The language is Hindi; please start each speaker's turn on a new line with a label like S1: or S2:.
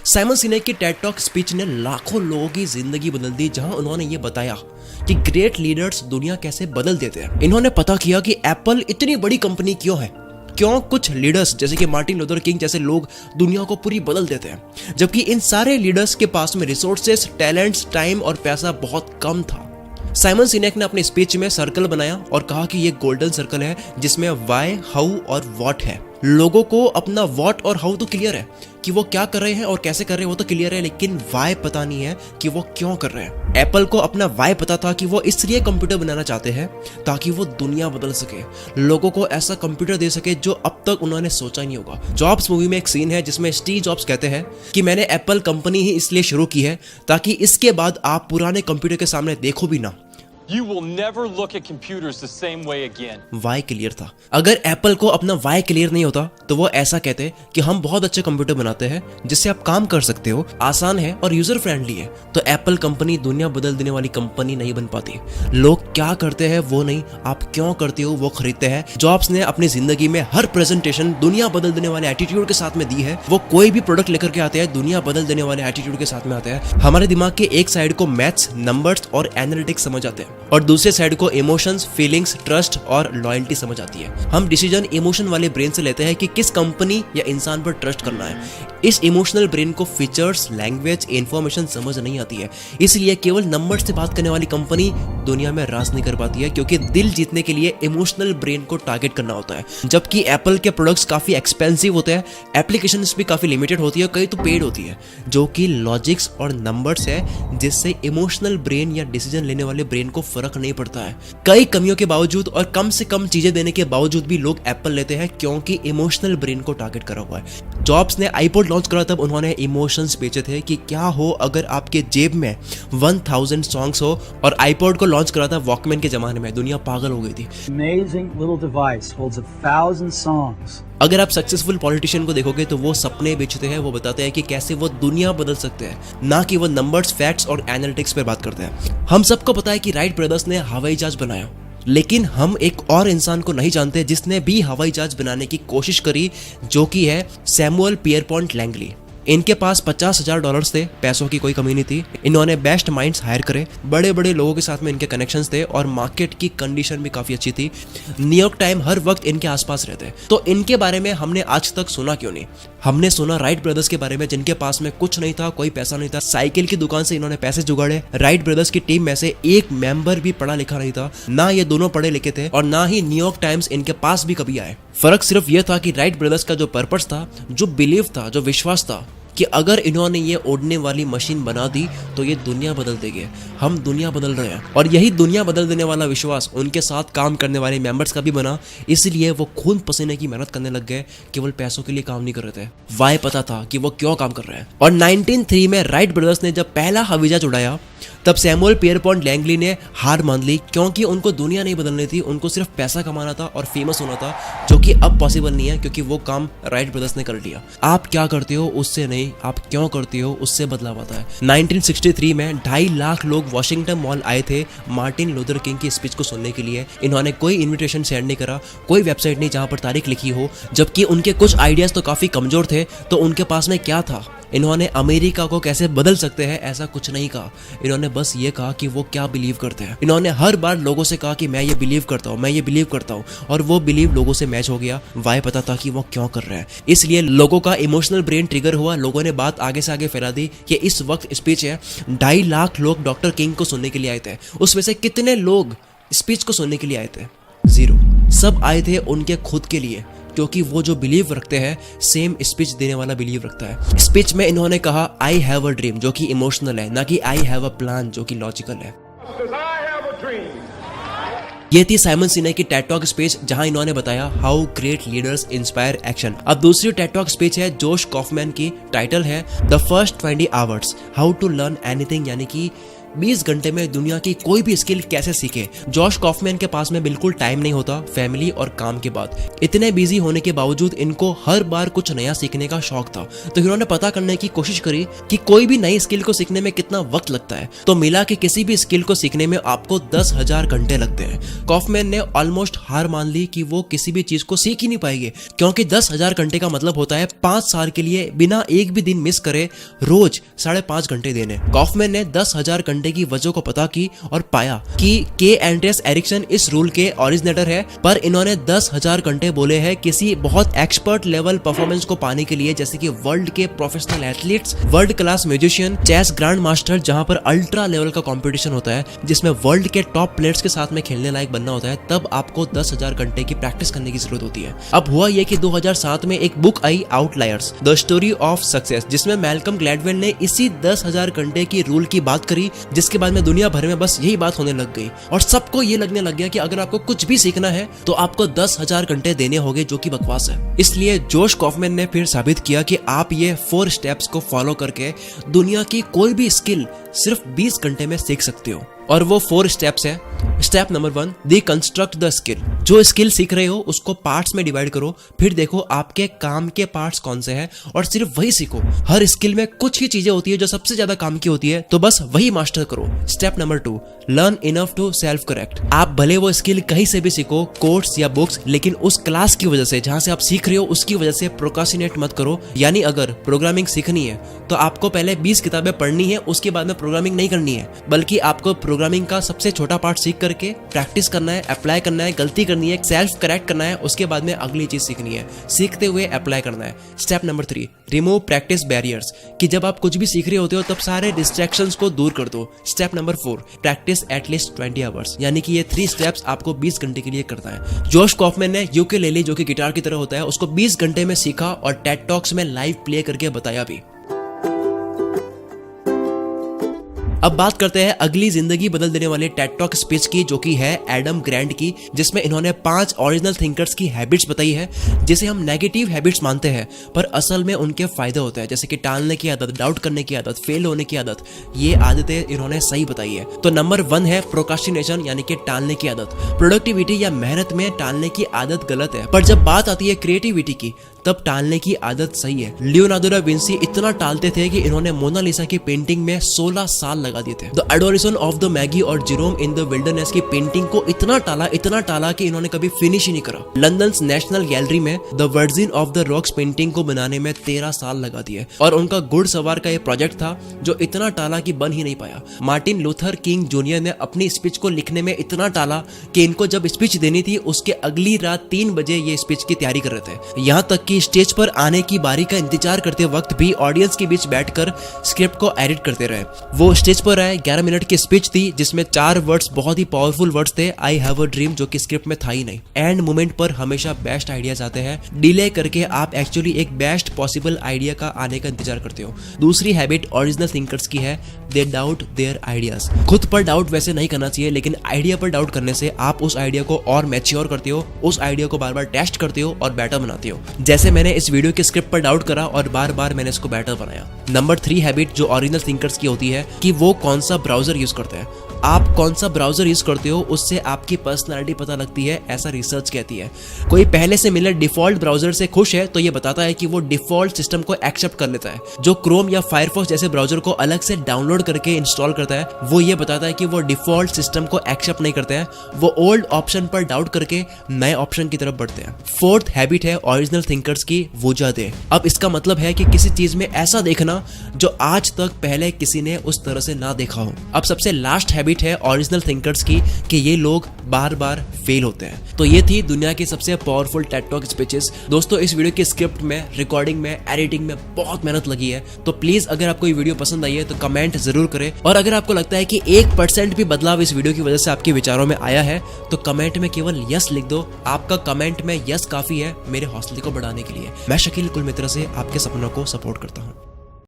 S1: साइमन सिनेक की टेड टॉक स्पीच ने लाखों लोगों की जिंदगी बदल दी, जहां उन्होंने ये बताया कि ग्रेट लीडर्स दुनिया कैसे बदल देते हैं। इन्होंने पता किया कि एप्पल इतनी बड़ी कंपनी क्यों है, क्यों कुछ लीडर्स जैसे कि मार्टिन लूथर किंग जैसे लोग दुनिया को पूरी बदल देते हैं, जबकि इन सारे लीडर्स के पास में रिसोर्सेस, टैलेंट्स, टाइम और पैसा बहुत कम था। साइमन सिनेक ने अपने स्पीच में सर्कल बनाया और कहा कि ये गोल्डन सर्कल है जिसमें वाई, हाउ और व्हाट है। लोगों को अपना व्हाट और हाउ तो क्लियर है कि वो क्या कर रहे हैं और कैसे कर रहे हैं, वो तो क्लियर है, लेकिन वाई पता नहीं है कि वो क्यों कर रहे हैं। एप्पल को अपना वाई पता था कि वो इसलिए कंप्यूटर बनाना चाहते हैं ताकि वो दुनिया बदल सके, लोगों को ऐसा कंप्यूटर दे सके जो अब तक उन्होंने सोचा नहीं होगा। जॉब्स मूवी में एक सीन है जिसमें स्टीव जॉब्स कहते हैं कि मैंने एप्पल कंपनी ही इसलिए शुरू की है ताकि इसके बाद आप पुराने कंप्यूटर के सामने देखो भी ना।
S2: You will never look at computers the same way again.
S1: Y clear था। अगर एप्पल को अपना वाई क्लियर नहीं होता तो वो ऐसा कहते कि हम बहुत अच्छे कंप्यूटर बनाते हैं जिससे आप काम कर सकते हो, आसान है और यूजर फ्रेंडली है, तो एप्पल कंपनी दुनिया बदल देने वाली कंपनी नहीं बन पाती। लोग क्या करते हैं वो नहीं, आप क्यों करते हो वो खरीदते हैं। जॉब्स ने अपनी जिंदगी में हर प्रेजेंटेशन दुनिया बदल देने वाले एटीट्यूड के साथ में दी है। वो कोई भी प्रोडक्ट लेकर के आते हैं दुनिया बदल देने वाले एटीट्यूड के साथ में आते हैं। हमारे दिमाग के एक साइड को मैथ्स, नंबर्स और एनालिटिक्स समझ आते हैं और दूसरे साइड को इमोशंस, फीलिंग्स, ट्रस्ट और लॉयल्टी समझ आती है। हम डिसीजन इमोशन वाले ब्रेन से लेते हैं कि किस कंपनी या इंसान पर ट्रस्ट करना है। इस इमोशनल ब्रेन को फीचर्स, लैंग्वेज, इंफॉर्मेशन समझ नहीं आती है, इसलिए केवल नंबर से बात करने वाली कंपनी दुनिया में राज नहीं कर पाती है, क्योंकि दिल जीतने के लिए इमोशनल ब्रेन को टारगेट करना होता है। जबकि एप्पल के प्रोडक्ट्स काफी एक्सपेंसिव होते हैं, एप्लीकेशंस भी काफी लिमिटेड होती है, कई तो पेड होती है, जो कि लॉजिक्स और नंबर्स है जिससे इमोशनल ब्रेन या डिसीजन लेने वाले ब्रेन को फर्क नहीं पड़ता है। कई कमियों के बावजूद और कम से कम चीजें देने के बावजूद भी लोग एप्पल लेते हैं क्योंकि इमोशनल ब्रेन को टारगेट करा हुआ है। जॉब्स ने आईपॉड लॉन्च करा तब उन्होंने इमोशंस बेचे थे कि क्या हो अगर आपके जेब में 1000 सॉन्ग्स हो, और आईपॉड को लॉन्च करा था वॉकमैन के जमाने में, दुनिया पागल हो गई थी।
S3: Amazing little device holds 1000 songs.
S1: अगर आप सक्सेसफुल पॉलिटिशियन को देखोगे तो वो सपने बेचते हैं, वो बताते हैं कि कैसे वो दुनिया बदल सकते हैं, ना कि वो नंबर्स, फैक्ट्स और एनालिटिक्स पर बात करते हैं। हम सबको पता है कि राइट ब्रदर्स ने हवाई जहाज बनाया, लेकिन हम एक और इंसान को नहीं जानते जिसने भी हवाई जहाज बनाने की कोशिश करी, जो कि है सैमुअल पियरपॉन्ट लैंगली। इनके पास $50,000 थे, पैसों की कोई कमी नहीं थी। इन्होंने बेस्ट माइंड्स हायर करे, बड़े बड़े लोगों के साथ में इनके कनेक्शंस थे और मार्केट की कंडीशन भी काफी अच्छी थी। न्यूयॉर्क टाइम हर वक्त इनके आसपास रहते, तो इनके बारे में हमने आज तक सुना क्यों नहीं? हमने सुना राइट ब्रदर्स के बारे में जिनके पास में कुछ नहीं था, कोई पैसा नहीं था, साइकिल की दुकान से इन्होंने पैसे जुगाड़े। राइट ब्रदर्स की टीम में से एक मेंबर भी पढ़ा लिखा नहीं था, ना ये दोनों पढ़े लिखे थे और ना ही न्यूयॉर्क टाइम्स इनके पास भी कभी आए। फर्क सिर्फ यह था कि राइट ब्रदर्स का जो पर्पस था, जो बिलीव था, जो विश्वास था कि अगर इन्होंने ये उड़ने वाली मशीन बना दी तो ये दुनिया बदल देगी। हम दुनिया बदल रहे हैं और यही दुनिया बदल देने वाला विश्वास उनके साथ काम करने वाले मेंबर्स का भी बना, इसलिए वो खून पसीने की मेहनत करने लग गए, केवल पैसों के लिए काम नहीं कर रहे थे। वाई पता था कि वो क्यों काम कर रहे हैं। और 1903 में राइट ब्रदर्स ने जब पहला हवाई जहाज उड़ाया तब सैमुअल पियरपॉन्ट लैंगली ने हार मान ली, क्योंकि उनको दुनिया नहीं बदलनी थी, उनको सिर्फ पैसा कमाना था और फेमस होना था, जो कि अब पॉसिबल नहीं है क्योंकि वो काम राइट ब्रदर्स ने कर लिया। आप क्या करते हो उससे नहीं, आप क्यों करते हो उससे बदलाव आता है। 1963 में 2.5 लाख लोग वॉशिंगटन मॉल आए थे मार्टिन लूथर किंग की स्पीच को सुनने के लिए। इन्होंने कोई इन्विटेशन सेंड नहीं करा, कोई वेबसाइट नहीं जहां पर तारीख लिखी हो, जबकि उनके कुछ आइडियाज तो काफी कमजोर थे। तो उनके पास में क्या था? इन्होंने अमेरिका को कैसे बदल सकते हैं ऐसा कुछ नहीं कहा, इन्होंने बस ये कहा कि वो क्या बिलीव करते हैं। इन्होंने हर बार लोगों से कहा कि मैं ये बिलीव करता हूँ, मैं ये बिलीव करता हूँ, और वो बिलीव लोगों से मैच हो गया। वाई पता था कि वो क्यों कर रहे हैं, इसलिए लोगों का इमोशनल ब्रेन ट्रिगर हुआ। लोगों ने बात आगे से आगे फैला दी कि इस वक्त स्पीच है, 2.5 लाख लोग डॉक्टर किंग को सुनने के लिए आए थे। उसमें से कितने लोग स्पीच को सुनने के लिए आए थे? 0। सब आए थे उनके खुद के लिए, क्योंकि वो जो बिलीव रखते हैं सेम स्पीच देने वाला बिलीव रखता है। स्पीच में इन्होंने कहा आई हैव अ ड्रीम, जो कि इमोशनल है, ना कि आई हैव अ प्लान, जो कि लॉजिकल है। ये थी साइमन सिनेक की टेड टॉक स्पीच, जहां इन्होंने बताया how great leaders inspire action. अब दूसरी टेड टॉक स्पीच है जोश कॉफमैन की, टाइटल है the first 20 hours how to learn anything, यानी कि 20 घंटे में दुनिया की कोई भी स्किल कैसे सीखे। जॉश कॉफमैन के पास में बिल्कुल टाइम नहीं होता फैमिली और काम के बाद। इतने बिजी होने के बावजूद इनको हर बार कुछ नया सीखने का शौक था, तो इन्होंने पता करने की कोशिश करी कि कोई भी नई स्किल को सीखने में कितना वक्त लगता है। तो मिला कि किसी भी स्किल को सीखने में आपको 10,000 घंटे लगते हैं। कॉफमैन ने ऑलमोस्ट हार मान ली कि वो किसी भी चीज को सीख ही नहीं पाएंगे, क्योंकि 10,000 घंटे का मतलब होता है 5 साल के लिए बिना एक भी दिन मिस करे रोज 5.5 घंटे देने। कॉफमैन ने 10,000 घंटे की वजह को पता की और पाया कि के एंड्रेस एरिक्सन इस रूल के ओरिजिनेटर है, पर इन्होंने 10,000 घंटे बोले हैं किसी बहुत एक्सपर्ट लेवल परफॉर्मेंस को पाने के लिए, जैसे कि वर्ल्ड के professional athletes, world class musician, chess grand master, जहां पर अल्ट्रा लेवल का कंपटीशन होता है जिसमें वर्ल्ड के टॉप प्लेयर्स के साथ में खेलने लायक बनना होता है, तब आपको 10,000 घंटे की प्रैक्टिस करने की जरूरत होती है। अब हुआ यह कि 2007 में एक book I outliers the story of success, जिसमें मैल्कम ग्लैडवेल ने इसी 10,000 घंटे की रूल की बात करी, जिसके बाद में दुनिया भर में बस यही बात होने लग गई और सबको ये लगने लग गया कि अगर आपको कुछ भी सीखना है तो आपको 10,000 घंटे देने होंगे, जो कि बकवास है। इसलिए जोश कॉफमैन ने फिर साबित किया कि आप ये 4 स्टेप्स को फॉलो करके दुनिया की कोई भी स्किल सिर्फ 20 घंटे में सीख सकते हो। और वो 4 स्टेप्स है। Step number 1, deconstruct the skill. जो स्किल सीख रहे हो उसको पार्ट्स में डिवाइड करो, फिर देखो आपके काम के पार्ट्स कौन से हैं और सिर्फ वही सीखो। हर स्किल में कुछ ही चीजें होती है जो सबसे ज्यादा काम की होती है, तो बस वही मास्टर करो। Step number 2, learn enough to self correct. आप भले वो स्किल कहीं से भी सीखो, कोर्स या बुक्स, लेकिन उस क्लास की वजह से जहां से आप सीख रहे हो उसकी वजह से प्रोक्रास्टिनेट मत करो। यानी अगर प्रोग्रामिंग सीखनी है तो आपको पहले 20 किताबें पढ़नी है, उसके बाद में प्रोग्रामिंग नहीं करनी है, बल्कि आपको प्रोग्रामिंग का सबसे छोटा पार्ट सीख करके प्रैक्टिस करना है, अप्लाई करना है, गलती करनी है, सेल्फ करेक्ट करना है, उसके बाद में अगली चीज सीखनी है, सीखते हुए अप्लाई करना है। Step number 3, remove practice barriers, कि जब आप कुछ भी सीख रहे होते हो तब सारे डिस्ट्रैक्शंस को दूर कर दो। Step number 4, practice at least 20 hours, यानी कि ये 3 स्टेप्स आपको 20 घंटे के लिए करना है। जोश कॉफमैन ने यूकेलेली, जो कि गिटार की तरह होता है, उसको 20 घंटे में सीखा और टेड टॉक्स में लाइव प्ले करके बताया भी। अब बात करते हैं अगली जिंदगी बदल देने वाले टेड टॉक स्पीच की, जो कि है एडम ग्रैंट की, जिसमें इन्होंने 5 ओरिजिनल थिंकर्स की हैबिट्स बताई है, जिसे हम नेगेटिव हैबिट्स मानते हैं पर असल में उनके फायदे होते हैं, जैसे कि टालने की आदत, डाउट करने की आदत, फेल होने की आदत। ये आदतें इन्होंने सही बताई है। तो नंबर 1 है प्रोक्रास्टिनेशन, यानी कि टालने की आदत। प्रोडक्टिविटी या मेहनत में टालने की आदत गलत है, पर जब बात आती है क्रिएटिविटी की तब टालने की आदत सही है। लियोनार्डो दा विंसी इतना टालते थे कि इन्होंने मोनालिसा की पेंटिंग में 16 साल लगा दिए थे। The adoration of the Maggi और जेरोम इन द विल्डरनेस की पेंटिंग को इतना टाला कि इन्होंने कभी फिनिश ही नहीं करा। लंदन नेशनल गैलरी में the virgin of the rocks painting को बनाने में 13 साल लगा दिए। और उनका घुड़सवार का ये प्रोजेक्ट था जो इतना टाला कि बन ही नहीं पाया। मार्टिन लूथर किंग जूनियर ने अपनी स्पीच को लिखने में इतना टाला कि इनको जब स्पीच देनी थी उसके अगली रात 3 बजे ये स्पीच की तैयारी कर रहे थे। यहाँ तक कि स्टेज पर आने की बारी का इंतजार करते वक्त भी ऑडियंस के बीच बैठकर स्क्रिप्ट को एडिट करते रहे। वो स्टेज पर आए, 11 मिनट की स्पीच थी जिसमें 4 वर्ड्स बहुत ही पावरफुल वर्ड्स थे, आई हैव अ ड्रीम, जो कि स्क्रिप्ट में था ही नहीं। एंड मोमेंट पर हमेशा बेस्ट आइडियाज आते हैं। डिले करके आप एक्चुअली एक बेस्ट पॉसिबल आइडिया का आने का इंतजार करते हो। दूसरी हैबिट ओरिजिनल थिंकर्स की है, दे डाउट देयर आइडियाज। खुद पर डाउट वैसे नहीं करना चाहिए, लेकिन आइडिया पर डाउट करने से आप उस आइडिया को और मैच्योर करते हो, उस आइडिया को बार बार टेस्ट करते हो और बेटर बनाते हो। जैसे मैंने इस वीडियो के स्क्रिप्ट पर डाउट करा और बार बार मैंने इसको बेटर बनाया। नंबर 3 हैबिट जो ओरिजिनल थिंकर्स की होती है कि वो कौन सा ब्राउजर यूज करते हैं। आप कौन सा ब्राउजर यूज करते हो उससे आपकी पर्सनालिटी पता लगती है, ऐसा रिसर्च कहती है। कोई पहले से मिले डिफॉल्ट ब्राउजर से खुश है तो ये बताता है कि वो डिफॉल्ट सिस्टम को एक्सेप्ट कर लेता है। जो क्रोम या फायरफॉक्स जैसे ब्राउजर को अलग से डाउनलोड करके इंस्टॉल करता है, वो ये बताता है कि वो डिफॉल्ट सिस्टम को एक्सेप्ट नहीं करते हैं, वो ओल्ड ऑप्शन पर डाउट करके नए ऑप्शन की तरफ बढ़ते हैं। 4th हैबिट है ओरिजिनल थिंकर्स की, वजह दे। अब इसका मतलब है कि किसी चीज में ऐसा देखना जो आज तक पहले किसी ने उस तरह से ना देखा हो। अब सबसे लास्ट हैबिट है ओरिजिनल थिंकर्स की कि ये लोग बार बार फेल होते हैं। तो ये थी दुनिया की सबसे पावरफुल टेड टॉक स्पीचेस। दोस्तों, इस वीडियो के स्क्रिप्ट में, रिकॉर्डिंग में, एडिटिंग में बहुत मेहनत लगी है। तो प्लीज अगर आपको ये वीडियो पसंद आई है तो कमेंट जरूर करें, और अगर आपको लगता है कि 1% भी बदलाव इस वीडियो की वजह से आपके विचारों में आया है तो कमेंट में केवल यस लिख दो। आपका कमेंट में यस काफी है मेरे हौसले को बढ़ाने के लिए। मैं शकील कुलमित्र से आपके सपनों को सपोर्ट करता हूँ।